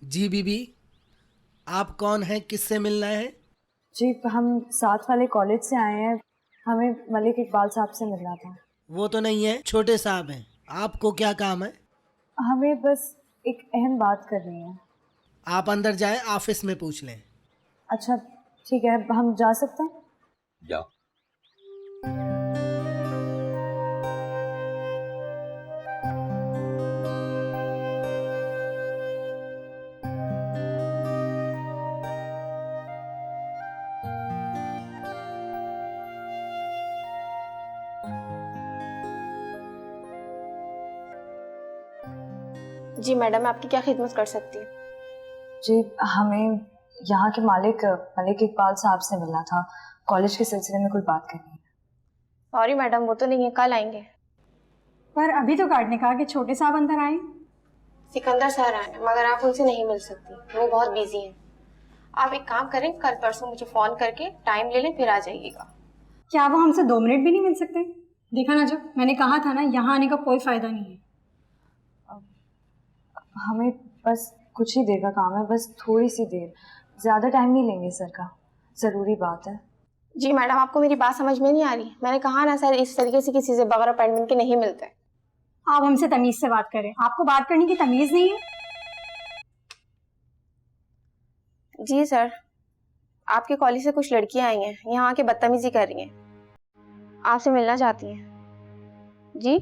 जी बीबी, आप कौन हैं, किससे मिलना है? जी हम साथ वाले कॉलेज से आए हैं। हमें मलिक इकबाल साहब से मिलना था। वो तो नहीं है, छोटे साहब हैं। आपको क्या काम है? हमें बस एक अहम बात करनी है। आप अंदर जाएं, ऑफिस में पूछ लें। अच्छा ठीक है, हम जा सकते हैं? या जी मैडम, मैं आपकी क्या खिदमत कर सकती हूँ? जी हमें यहाँ के मालिक मलिक इकबाल साहब से मिलना था। कॉलेज के सिलसिले में कोई बात करनी है। सॉरी मैडम, वो तो नहीं है, कल आएंगे। पर अभी तो गार्ड ने कहा कि छोटे साहब अंदर आए। सिकंदर सर आए हैं, मगर आप उनसे नहीं मिल सकती, वो बहुत बिजी हैं। आप एक काम करें, कल परसों मुझे फ़ोन करके टाइम ले लें, फिर आ जाइएगा। क्या वो हमसे 2 मिनट भी नहीं मिल सकते? देखा ना, जब मैंने कहा था ना, यहाँ आने का कोई फायदा नहीं है। हमें बस कुछ ही देर का काम है, बस थोड़ी सी देर, ज़्यादा टाइम नहीं लेंगे सर का। ज़रूरी बात है। जी मैडम, आपको मेरी बात समझ में नहीं आ रही? मैंने कहा ना सर, इस तरीके से किसी से बगैर अपॉइंटमेंट के नहीं मिलते। आप हमसे तमीज से बात करें, आपको बात करने की तमीज नहीं है? जी सर, आपके कॉलेज से कुछ लड़कियां आई हैं, यहाँ आके बदतमीजी कर रही हैं, आपसे मिलना चाहती हैं। जी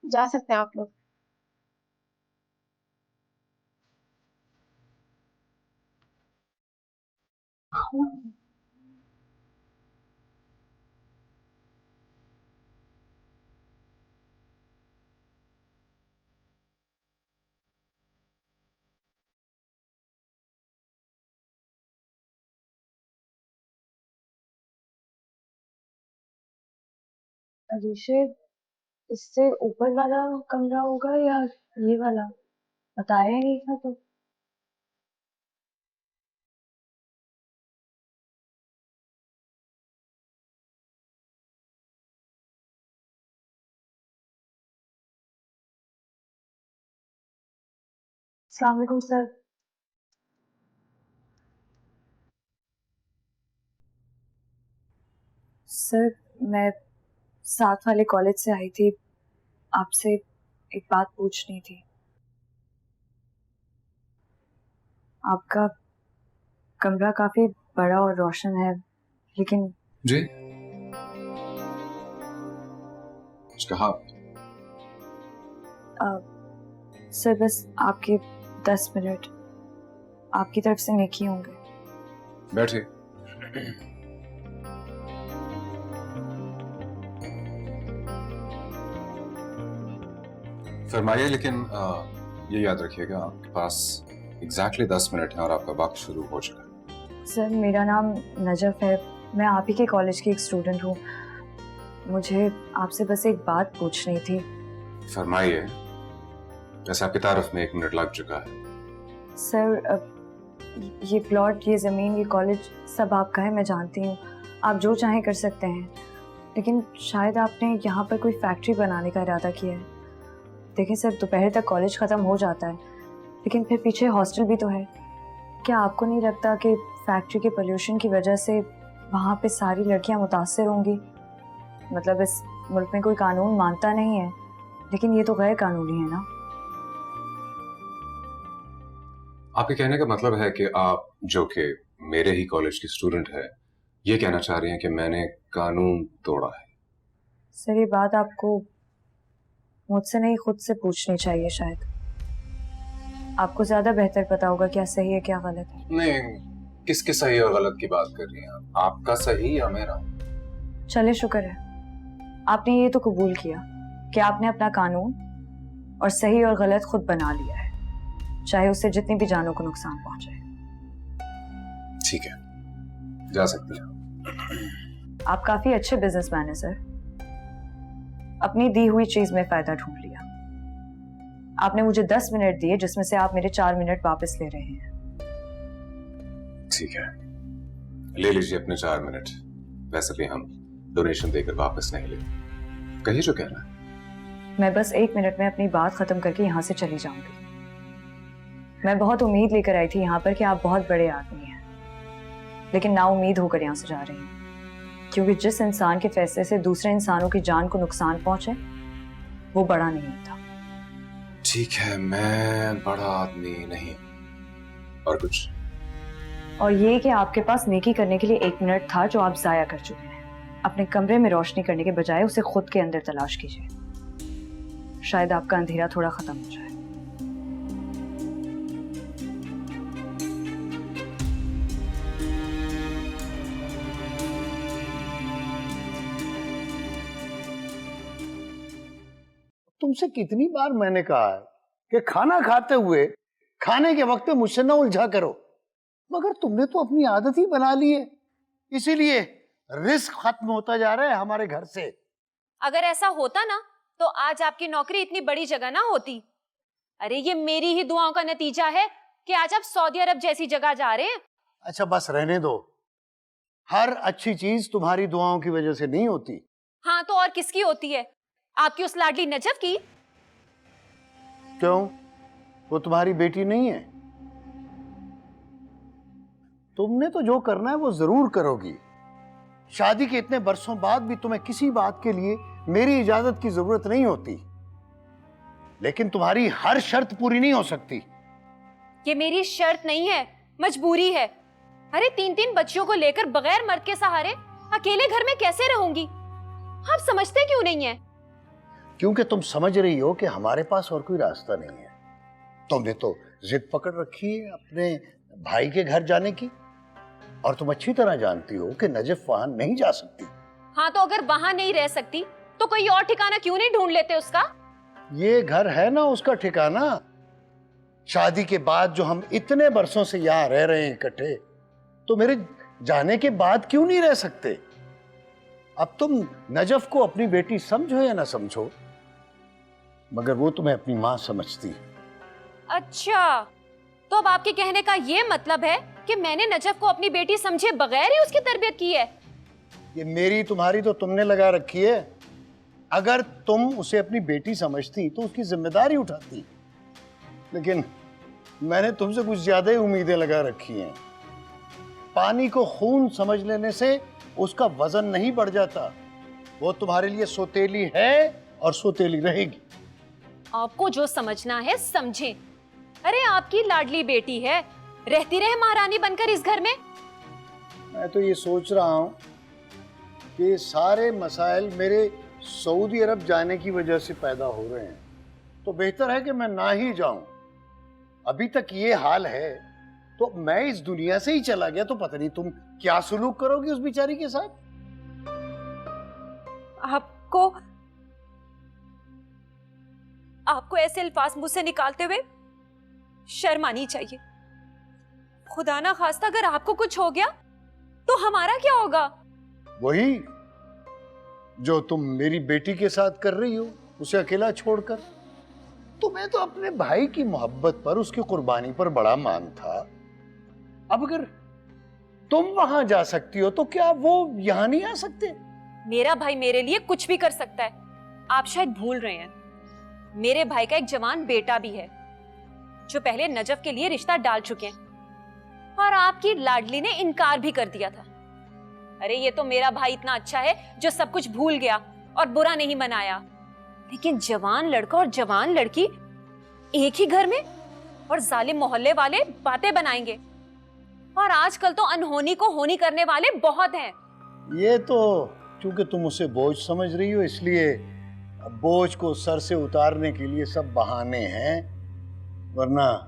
जा सकते हैं आप लोग। अरीशे, इससे ऊपर वाला कमरा होगा या ये वाला? बताया ही नहीं था तो। अस्सलाम वालेकुम सर। सर मैं साथ वाले कॉलेज से आई थी, आपसे एक बात पूछनी थी। आपका कमरा काफी बड़ा और रोशन है, लेकिन जी कुछ कहा? सर बस आपके 10 मिनट आपकी तरफ से नेकी होंगे। बैठिए। फरमाइए, लेकिन ये याद रखिएगा आपके पास एग्जैक्टली 10 मिनट है और आपका वक्त शुरू हो चुका है। सर मेरा नाम नजफ है, मैं आप ही के कॉलेज की एक स्टूडेंट हूँ। मुझे आपसे बस एक बात पूछनी थी। फरमाइए। वैसे आपकी तारीफ में 1 मिनट लग चुका है। सर ये प्लॉट, ये ज़मीन, ये कॉलेज सब आपका है, मैं जानती हूँ। आप जो चाहें कर सकते हैं, लेकिन शायद आपने यहाँ पर कोई फैक्ट्री बनाने का इरादा किया है। देखिए सर, दोपहर तक कॉलेज ख़त्म हो जाता है, लेकिन फिर पीछे हॉस्टल भी तो है। क्या आपको नहीं लगता कि फैक्ट्री के पोल्यूशन की वजह से वहाँ पे सारी लड़कियाँ मुतासर होंगी? मतलब इस मुल्क में कोई कानून मानता नहीं है, लेकिन ये तो गैर कानूनी है ना। आपके कहने का मतलब है कि आप, जो कि मेरे ही कॉलेज की स्टूडेंट है, ये कहना चाह रही हैं कि मैंने कानून तोड़ा है? सर ये बात आपको मुझसे नहीं, खुद से पूछनी चाहिए। शायद आपको ज्यादा बेहतर पता होगा क्या सही है क्या गलत है। नहीं, किसके सही और गलत की बात कर रही हैं आप? आपका सही या मेरा? चले, शुक्र है आपने ये तो कबूल किया कि आपने अपना कानून और सही और गलत खुद बना लिया है, चाहे उससे जितनी भी जानों को नुकसान पहुंचे। ठीक है, जा सकती हैं। आप काफी अच्छे बिजनेसमैन हैं सर। अपनी दी हुई चीज में फायदा ढूंढ लिया। आपने मुझे 10 मिनट दिए, जिसमें से आप मेरे 4 मिनट वापस ले रहे हैं। ठीक है, ले लीजिए अपने 4 मिनट। वैसे भी हम डोनेशन देकर वापस नहीं लेते। कहिए जो कहना है। मैं बस 1 मिनट में अपनी बात खत्म करके यहाँ से चली जाऊंगी। मैं बहुत उम्मीद लेकर आई थी यहाँ पर कि आप बहुत बड़े आदमी हैं, लेकिन ना उम्मीद होकर यहाँ से जा रही हूँ, क्योंकि जिस इंसान के फैसले से दूसरे इंसानों की जान को नुकसान पहुंचे वो बड़ा नहीं होता। ठीक है, मैं बड़ा आदमी नहीं। और कुछ? और ये कि आपके पास नेकी करने के लिए 1 मिनट था जो आप जाया कर चुके हैं। अपने कमरे में रोशनी करने के बजाय उसे खुद के अंदर तलाश कीजिए, शायद आपका अंधेरा थोड़ा खत्म हो जाए। तुमसे कितनी बार मैंने कहा है कि खाना खाते हुए खाने के वक्त मुझसे ना उलझा करो, मगर तुमने तो अपनी आदत ही बना ली है, इसीलिए रिस्क खत्म होता जा रहा है हमारे घर से। अगर ऐसा होता ना तो आज आपकी नौकरी इतनी बड़ी जगह ना होती। अरे ये मेरी ही दुआओं का नतीजा है कि आज आप सऊदी अरब जैसी जगह जा रहे हैं। अच्छा बस रहने दो, हर अच्छी चीज तुम्हारी दुआओं की वजह से नहीं होती। हाँ तो और किसकी होती है? आपकी उस लाडली नजफ की। क्यों, वो तुम्हारी बेटी नहीं है? तुमने तो जो करना है वो जरूर करोगी। शादी के इतने बरसों बाद भी तुम्हें किसी बात के लिए मेरी इजाजत की जरूरत नहीं होती, लेकिन तुम्हारी हर शर्त पूरी नहीं हो सकती। ये मेरी शर्त नहीं है, मजबूरी है। अरे 3-3 बच्चों को लेकर बगैर मर्द के सहारे अकेले घर में कैसे रहूंगी? आप समझते क्यों नहीं है? क्योंकि तुम समझ रही हो कि हमारे पास और कोई रास्ता नहीं है। तुमने तो जिद पकड़ रखी है अपने भाई के घर जाने की, और तुम अच्छी तरह जानती हो कि नजफ वहां नहीं जा सकती। हाँ तो अगर वहां नहीं रह सकती तो कोई और ठिकाना क्यों नहीं ढूंढ लेते उसका? ये घर है ना उसका ठिकाना। शादी के बाद जो हम इतने बरसों से यहाँ रह रहे हैं इकट्ठे, तो मेरे जाने के बाद क्यों नहीं रह सकते? अब तुम नजफ को अपनी बेटी समझो या ना समझो, मगर वो तुम्हें अपनी माँ समझती है। अच्छा, तो अब आपके कहने का ये मतलब है कि मैंने नजफ को अपनी बेटी समझे बगैर ही उसकी तरबियत की है? ये मेरी तुम्हारी तो तुमने लगा रखी है। अगर तुम उसे अपनी बेटी समझती तो उसकी जिम्मेदारी उठाती, लेकिन मैंने तुमसे कुछ ज्यादा ही उम्मीदें लगा रखी हैं। पानी को खून समझ लेने से उसका वजन नहीं बढ़ जाता। वो तुम्हारे लिए सोतेली है और सोतेली रहेगी। आपको जो समझना है समझे। अरे आपकी लाडली बेटी है, रहती रहे महारानी बनकर इस घर में। मैं तो ये सोच रहा हूं कि सारे मसाइल मेरे सऊदी अरब जाने की वजह से पैदा हो रहे हैं, तो बेहतर है कि मैं ना ही जाऊं। अभी तक ये हाल है तो मैं इस दुनिया से ही चला गया तो पता नहीं तुम क्या सुलूक करोगी उस बेचारी के साथ। आपको ऐसे अल्फाज मुंह से निकालते हुए शर्म आनी चाहिए। खुदा ना खास्ता अगर आपको कुछ हो गया तो हमारा क्या होगा? वही जो तुम मेरी बेटी के साथ कर रही हो, उसे अकेला छोड़कर। तुम्हें तो अपने भाई की मोहब्बत पर, उसकी कुर्बानी पर बड़ा मान था। अब अगर तुम वहां जा सकती हो तो क्या वो यहां नहीं आ सकते? मेरा भाई मेरे लिए कुछ भी कर सकता है। आप शायद भूल रहे हैं, मेरे भाई का एक जवान बेटा भी है जो पहले नजफ के लिए रिश्ता डाल चुके हैं, और आपकी लाडली ने इनकार भी कर दिया था। अरे ये तो मेरा भाई इतना अच्छा है जो सब कुछ भूल गया और बुरा नहीं मनाया, लेकिन जवान लड़का और जवान लड़की एक ही घर में, और जालिम मोहल्ले वाले बातें बनाएंगे। और आजकल तो अनहोनी को होनी करने वाले बहुत हैं। ये तो क्योंकि तुम उसे बोझ समझ रही हो, इसलिए बोझ को सर से उतारने के लिए सब बहाने हैं, वरना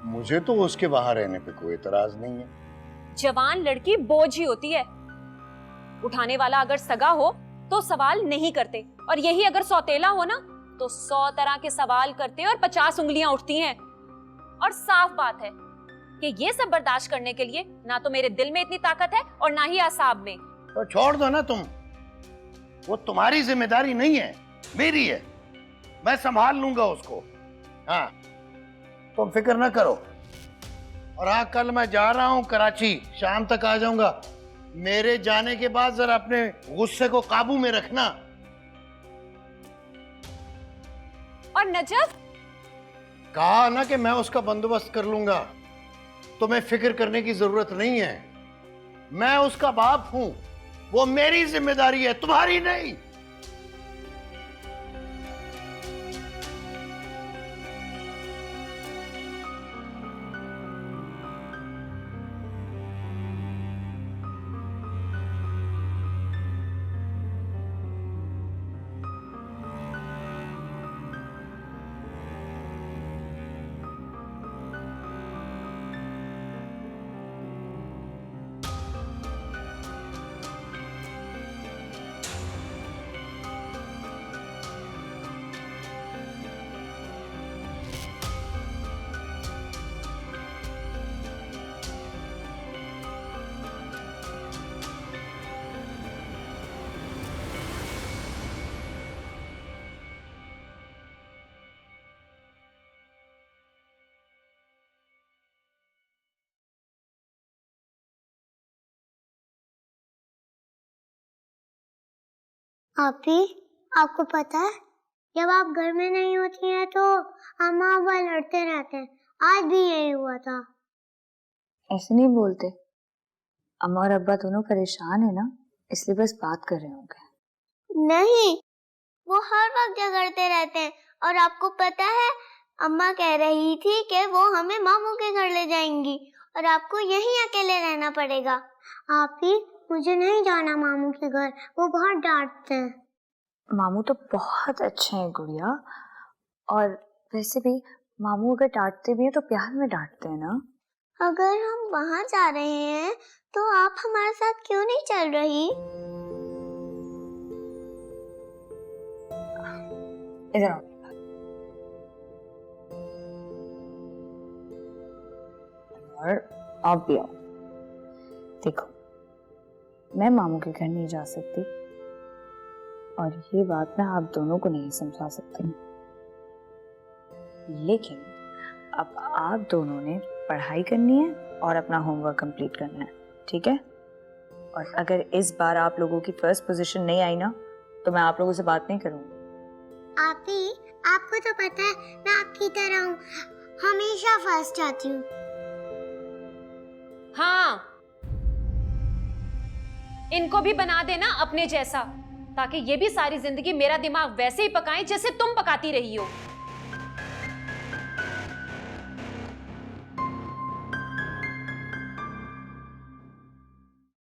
मुझे तो उसके वहां रहने पे कोई एतराज नहीं है। जवान लड़की बोझ ही होती है। उठाने वाला अगर सगा हो तो सवाल नहीं करते, और यही अगर सौतेला हो ना तो 100 तरह के सवाल करते और 50 उंगलियां उठती हैं। और साफ बात है कि ये सब बर्दाश्त करने के लिए ना तो मेरे दिल में इतनी ताकत है और ना ही आसाब में। तो छोड़ दो ना तुम, वो तुम्हारी जिम्मेदारी नहीं है, मेरी है। मैं संभाल लूंगा उसको। हाँ, तुम फिक्र ना करो। और हाँ, कल मैं जा रहा हूं कराची, शाम तक आ जाऊंगा। मेरे जाने के बाद जरा अपने गुस्से को काबू में रखना। और नजफ? कहा ना कि मैं उसका बंदोबस्त कर लूंगा, तुम्हें फिक्र करने की जरूरत नहीं है। मैं उसका बाप हूं, वो मेरी जिम्मेदारी है, तुम्हारी नहीं। आपी, आपको पता है जब आप घर में नहीं होती हैं तो अम्मा अब्बा लड़ते रहते हैं। आज भी यही हुआ था। ऐसे नहीं बोलते, अम्मा और अब्बा दोनों परेशान है ना, इसलिए बस बात कर रहे होंगे। नहीं, वो हर वक्त झगड़ते रहते हैं। और आपको पता है, अम्मा कह रही थी कि वो हमें मामू के घर ले जाएंगी और आपको यहीं अकेले रहना पड़ेगा। आपी, मुझे नहीं जाना मामू के घर, वो बहुत डांटते हैं। मामू तो बहुत अच्छे हैं गुड़िया, और वैसे भी मामू अगर डांटते भी हैं तो प्यार में डांटते हैं ना। अगर हम वहाँ जा रहे हैं तो आप हमारे साथ क्यों नहीं चल रही? इधर आओ। और आप भी आओ। देखो, मैं मामू के घर नहीं जा सकती और ये बात मैं आप दोनों को नहीं समझा सकती, लेकिन अब आप दोनों ने पढ़ाई करनी है और अपना होमवर्क कंप्लीट करना है, ठीक है? और अगर इस बार आप लोगों की फर्स्ट पोजीशन नहीं आई ना तो मैं आप लोगों से बात नहीं करूंगी। आपी, आपको तो पता है मैं आपकी तरह हूँ, हमेशा फर्स्ट आती हूँ। हाँ, इनको भी बना देना अपने जैसा, ताकि ये भी सारी जिंदगी मेरा दिमाग वैसे ही पकाएं जैसे तुम पकाती रही हो।